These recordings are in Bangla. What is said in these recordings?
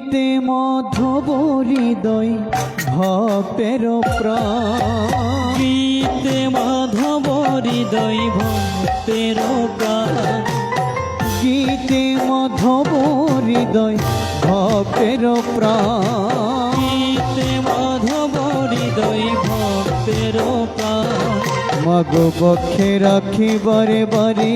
গীতে মাধব হৃদয় ভক্তের প্রাণ, গীতে মাধব হৃদয় ভক্তের প্রাণ, গীতে মাধব হৃদয় ভক্তের প্রাণ, গীতে মাধব হৃদয় ভক্তের প্রাণ। মাগো বক্ষে রাখি বারে বারে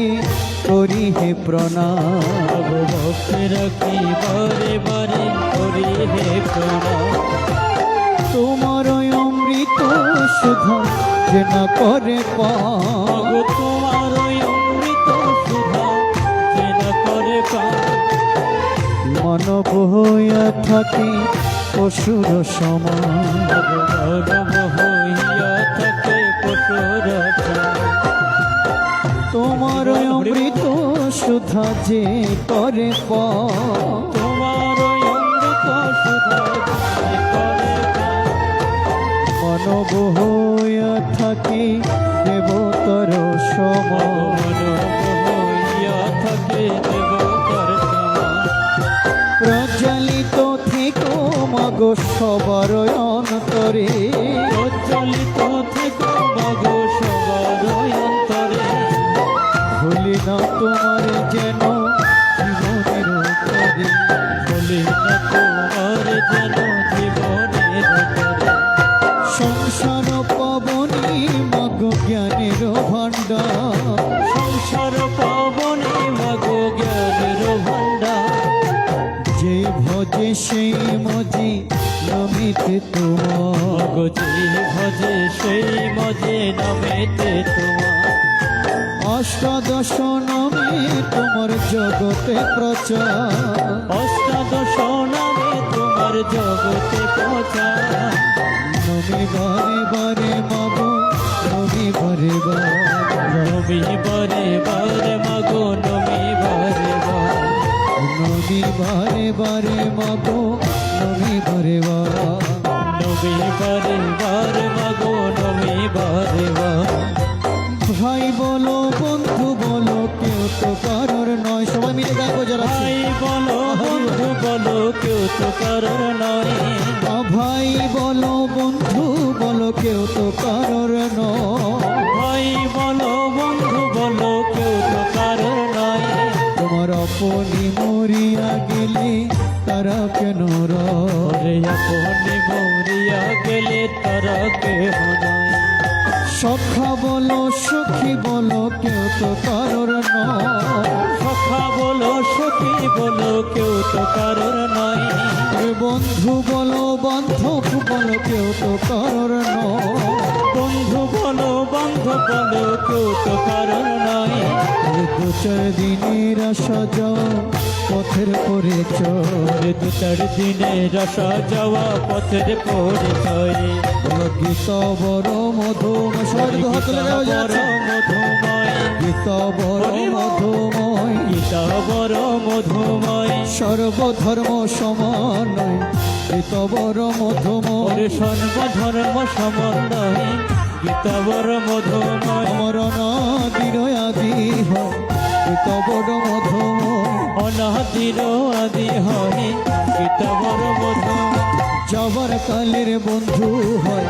করি হে প্রণাম, ভক্তে রাখি বারে বারে করি হে প্রণাম। তোমার অমৃত সুধা যে না করে পান, তোমার অমৃত সুধা যে না করে পান। মানব হইয়া থাকি পশুর সমান, মানব হইয়া থাকে পশুর সমান। তোমার অমৃত সুধা যে করে পান, তোমার অমৃত সুধা যে করে পান। মানব হইয়া থাকি দেবতর সমান, মানব হইয়া থাকে দেবতার সমান। প্রজ্বলিত থেকো মাগো সবার অন্তরে, প্রজ্বলিত থেকো মাগো সবার অন্তরে। ভুলি না তোমার যেন জীবনের তরে, ভুলি না তোমার যেন জীবনের তরে। সংসার পাবনি মাগো জ্ঞানের ভাণ্ডার, সংসার পাবনে মাগো জ্ঞানের ভাণ্ডার। যে ভজে সেই মজি নমিতে তোমার, মাগো যে ভজে সেই মজে নামেতে তোমার। অষ্টাদশ নামে তোমার জগতে প্রচার, অষ্টাদশ নামে তোমার জগতে প্রচার। নমি বারে বারে মাগো নমি বারে বার, নমি বারে বারে মাগো নমি বারে বার। নমি বারে বারে মাগো নমি বারে বার, নমি বারে বারে মাগো নমি বারে বার। ভাই বলো বন্ধু বলো কেউ তো কারোর নয়, সবাই মিলে গাইবো যারা আছে। ভাই বলো বন্ধু বলো কেউ তো কারোর নয়। ভাই বলো বন্ধু বলো কেউ তো কারোর নয়, ভাই বলো বন্ধু বলো কেউ তো কারোর নয়। তোমার আপনি মরিয়া গেলে তারা কেন রয়, ওরে আপনি মরিয়া গেলে তারা কেহ নয়। সখা বলো সখী বলো কেউ তো কারোর নয়, সখা বলো সখী বলো কেউ তো কারোর নয়। বন্ধু বলো বান্ধব বলো কেউ তো কারোর নয়, বন্ধু বলো বান্ধব বলো কেউ তো কারোর নয়। দু চার দিনের আশা যাও পথের পরিচয়, দু চার দিনের আসা যাওয়া পথের পরিচয়। গীতা বড় মধুময়, সবাই দু হাত তুলে গাও যাচ্ছে। মধুময় গীতা বড় মধুময়, গীতা বড় মধুময়। সর্বধর্ম সমান গীতা বড় মধুময়, ওরে সর্বধর্ম সমন্বয় গীতা বড় মধুময়। আমার অনাদির আদি হয় গীতা বড় মধুময়, অনাদির আদি হয় গীতা বড় মধুময়। যাবার কালের বন্ধু হয়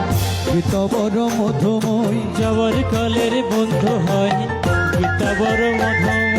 গীতা বড় মধুময়, যাবার কালের বন্ধু হয় গীতা বড় মধুময়।